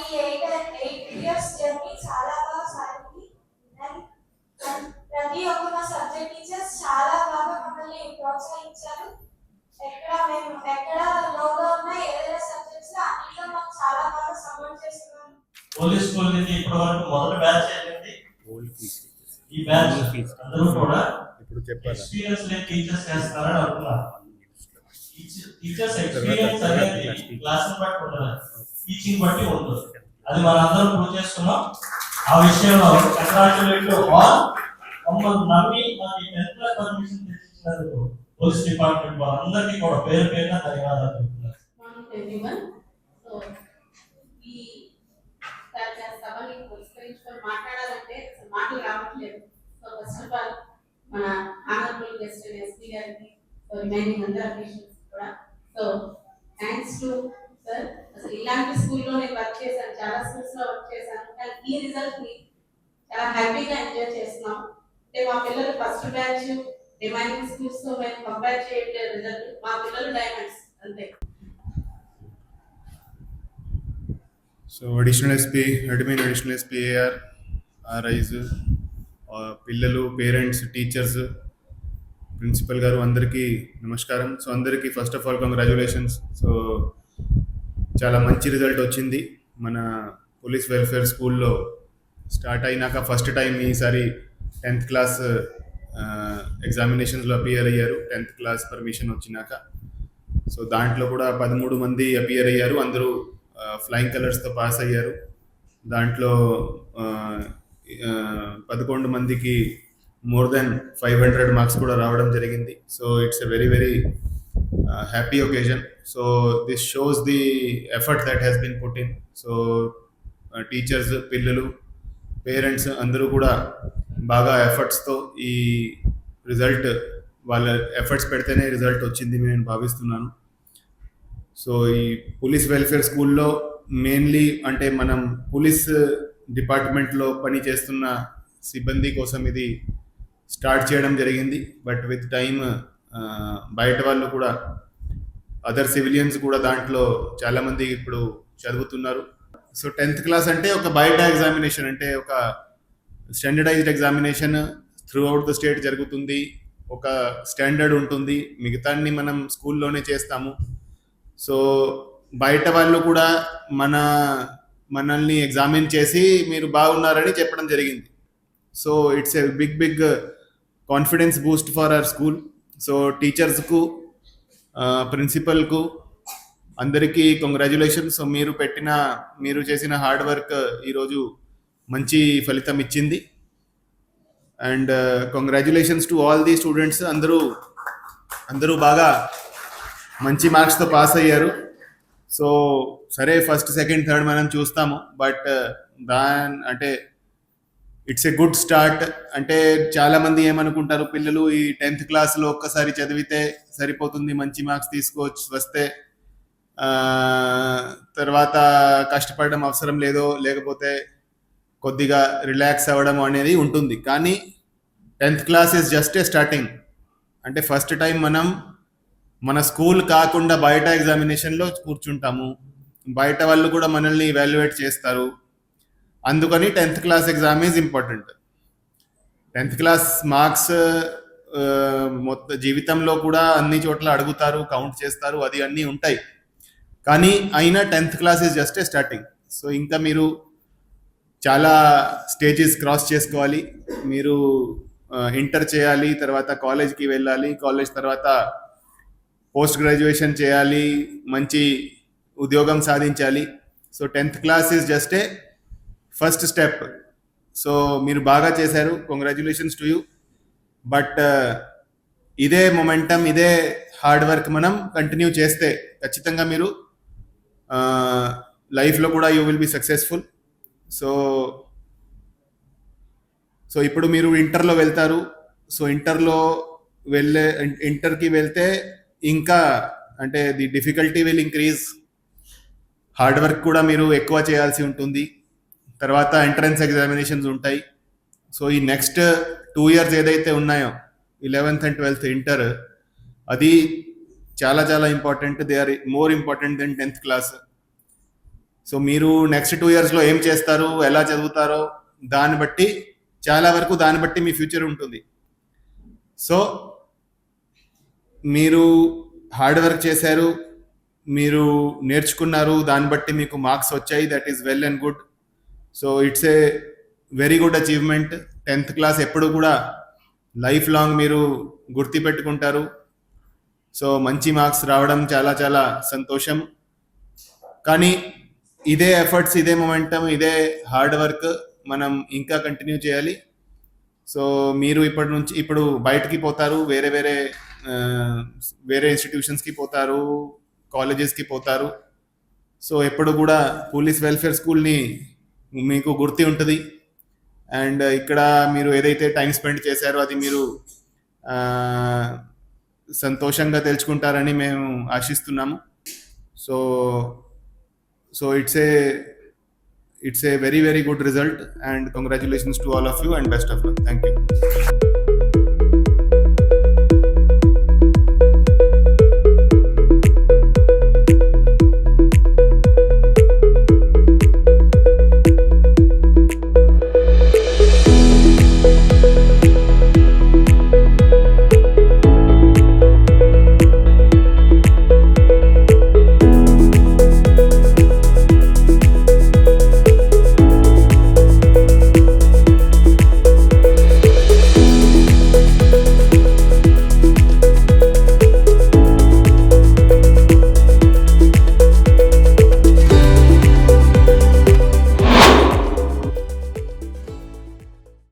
ఈ 8 years journey చాలా బాగా సాగింది. ప్రతి ఒక్క మా సబ్జెక్ట్ టీచర్స్ చాలా బాగా మమ్మల్ని ప్రోత్సహించారు. ఎక్కడ లోగా ఉన్న ఏదైనా సబ్జెక్ట్స్ అన్నిట్లో మాకు చాలా బాగా సపోర్ట్ చేస్తున్నారు. పోలీస్ స్కూల్ నుంచి ఇప్పటి వరకు మొదటి బ్యాచ్ అయింది. ఈ బ్యాచ్ అందరూ కూడా ఇప్పుడు చెప్పారు ఎక్స్పీరియన్స్ లేని టీచర్స్ చేస్తారని అనుకున్నారు. టీచర్స్ ఎక్స్పీరియన్స్ అనేది క్లాస్ బట్టి ఉండదు, టీచింగ్ బట్టి ఉంటుంది. అది మనందరం ప్రూవ్ చేస్తున్నాం. ఆ విషయంలో కంగ్రాచులేట్ ఆల్. మమ్మల్ని నమ్మి మాకు 10th క్లాస్ పర్మిషన్ తెచ్చినందుకు పోలీస్ డిపార్ట్మెంట్ వాళ్ళందరికీ కూడా పేరు పేరున ధన్యవాదాలు చెప్తున్నారు. మాట్లాడాలంటే మాటలు రావట్లేదు. సో ఫస్ట్ ఆఫ్ ఆల్ మన ఆనరబుల్ గెస్ట్ ఎస్పీ గారికి, రిమైనింగ్ అందర్ అఫీషియల్స్ కూడా సో థ్యాంక్స్ టు సార్. అసలు ఇలాంటి స్కూల్లో నేను వర్క్ చేశాను, చాలా స్కూల్స్ లో వర్క్ చేశాను, కానీ ఈ రిజల్ట్ ని చాలా హ్యాపీగా ఎంజాయ్ చేస్తున్నాం. అంటే మా పిల్లలు ఫస్ట్ బ్యాచ్ రిమైనింగ్ స్కూల్స్ తో మేము కంపేర్ చేయట్లేదు. రిజల్ట్ మా పిల్లలు డైమండ్స్ అంతే. So additional SP, admin additional SP AR, rise, పిల్లలు, పేరెంట్స్, టీచర్స్, ప్రిన్సిపల్ గారు అందరికీ నమస్కారం. సో అందరికీ first of all congratulations. So చాలా మంచి రిజల్ట్ వచ్చింది. మన పోలీస్ వెల్ఫేర్ స్కూల్లో స్టార్ట్ అయినాక ఫస్ట్ టైం ఈసారి 10th క్లాస్ ఎగ్జామినేషన్స్లో అపియర్ అయ్యారు. 10th క్లాస్ పర్మిషన్ వచ్చినాక సో దాంట్లో కూడా 13 మంది అపియర్ అయ్యారు. అందరూ ఫ్లయింగ్ కలర్స్తో పాస్ అయ్యారు. దాంట్లో 11 మందికి మోర్ దెన్ 500 మార్క్స్ కూడా రావడం జరిగింది. So it's a very very happy occasion. So this shows the effort that has been put in. So teachers, పిల్లలు, పేరెంట్స్ అందరూ కూడా బాగా ఎఫర్ట్స్తో ఈ రిజల్ట్, వాళ్ళ ఎఫర్ట్స్ పెడితేనే రిజల్ట్ వచ్చింది నేను భావిస్తున్నాను. సో ఈ పోలీస్ వెల్ఫేర్ స్కూల్లో మెయిన్లీ అంటే మనం పోలీస్ డిపార్ట్మెంట్లో పని చేస్తున్న సిబ్బంది కోసం ఇది స్టార్ట్ చేయడం జరిగింది. బట్ విత్ టైమ్ బయట వాళ్ళు కూడా, అదర్ సివిలియన్స్ కూడా దాంట్లో చాలామంది ఇప్పుడు చదువుతున్నారు. సో 10th క్లాస్ అంటే ఒక బయట ఎగ్జామినేషన్, అంటే ఒక standardised examination throughout the state జరుగుతుంది. ఒక స్టాండర్డ్ ఉంటుంది, మిగతాన్ని మనం స్కూల్లోనే చేస్తాము. సో బయట వాళ్ళు కూడా మనల్ని ఎగ్జామిన్ చేసి మీరు బాగున్నారని చెప్పడం జరిగింది. So it's a big confidence boost for our school. So టీచర్స్కు, ప్రిన్సిపల్కు అందరికీ కంగ్రాచులేషన్స్. సో మీరు చేసిన హార్డ్ వర్క్ ఈరోజు మంచి ఫలితం ఇచ్చింది. And congratulations to all the students. అందరూ బాగా మంచి మార్క్స్తో పాస్ అయ్యారు. సో సరే, ఫస్ట్, సెకండ్, థర్డ్ మనం చూస్తాము. బట్ అంటే ఇట్స్ ఎ గుడ్ స్టార్ట్. అంటే చాలామంది ఏమనుకుంటారు, పిల్లలు ఈ 10th క్లాస్లో ఒక్కసారి చదివితే సరిపోతుంది, మంచి మార్క్స్ వస్తే తర్వాత కష్టపడడం అవసరం లేదో, లేకపోతే కొద్దిగా రిలాక్స్ అవ్వడం అనేది ఉంటుంది. కానీ 10th class is just a starting. అంటే ఫస్ట్ టైం మనం మన స్కూల్ కాకుండా బయట ఎగ్జామినేషన్లో కూర్చుంటాము. బయట వాళ్ళు కూడా మనల్ని ఇవాల్యుయేట్ చేస్తారు. అందుకని 10th class exam is important. 10th class marks మొత్తం జీవితంలో కూడా అన్ని చోట్ల అడుగుతారు, కౌంట్ చేస్తారు, అది అన్నీ ఉంటాయి. కానీ అయినా 10th class is just a starting. So ఇంకా మీరు చాలా స్టేజెస్ క్రాస్ చేసుకోవాలి. మీరు ఇంటర్ చేయాలి, తర్వాత కాలేజ్కి వెళ్ళాలి, కాలేజ్ తర్వాత పోస్ట్ గ్రాడ్యుయేషన్ చేయాలి, మంచి ఉద్యోగం సాధించాలి. So 10th class is just a first step. So మీరు బాగా చేశారు, కంగ్రాచులేషన్స్ టు యూ. బట్ ఇదే మొమెంటం, ఇదే హార్డ్ వర్క్ మనం కంటిన్యూ చేస్తే ఖచ్చితంగా మీరు లైఫ్లో కూడా you will be successful. So ఇప్పుడు మీరు ఇంటర్లో వెళ్తారు. సో ఇంటర్కి వెళ్తే ఇంకా అంటే the difficulty will increase. Hard work కూడా మీరు ఎక్కువ చేయాల్సి ఉంటుంది. తర్వాత ఎంట్రన్స్ ఎగ్జామినేషన్స్ ఉంటాయి. సో ఈ నెక్స్ట్ 2 years ఏదైతే ఉన్నాయో, 11th and 12th ఇంటర్, అది చాలా చాలా important. They are more important than 10th class. So మీరు నెక్స్ట్ 2 ఇయర్స్లో ఏం చేస్తారు, ఎలా చదువుతారో దాన్ని బట్టి చాలా వరకు దాన్ని బట్టి మీ ఫ్యూచర్ ఉంటుంది. సో మీరు హార్డ్ వర్క్ చేశారు, మీరు నేర్చుకున్నారు, దాన్ని బట్టి మీకు మార్క్స్ వచ్చాయి, that is well and good. So it's a very good achievement. 10th class ఎప్పుడు కూడా లైఫ్ లాంగ్ మీరు గుర్తుపెట్టుకుంటారు. సో మంచి మార్క్స్ రావడం చాలా చాలా సంతోషం. కానీ ఇదే ఎఫర్ట్స్, ఇదే మొమెంటం, ఇదే హార్డ్ వర్క్ మనం ఇంకా కంటిన్యూ చేయాలి. సో మీరు ఇప్పుడు బయటకి పోతారు, వేరే ఇన్స్టిట్యూషన్స్కి పోతారు, కాలేజెస్కి పోతారు. సో ఎప్పుడు కూడా పోలీస్ వెల్ఫేర్ స్కూల్ని మీకు గుర్తి ఉంటుంది. అండ్ ఇక్కడ మీరు ఏదైతే టైం స్పెండ్ చేశారో అది మీరు సంతోషంగా తెలుసుకుంటారని మేము ఆశిస్తున్నాము. So it's a very very good result, and congratulations to all of you and best of luck. Thank you.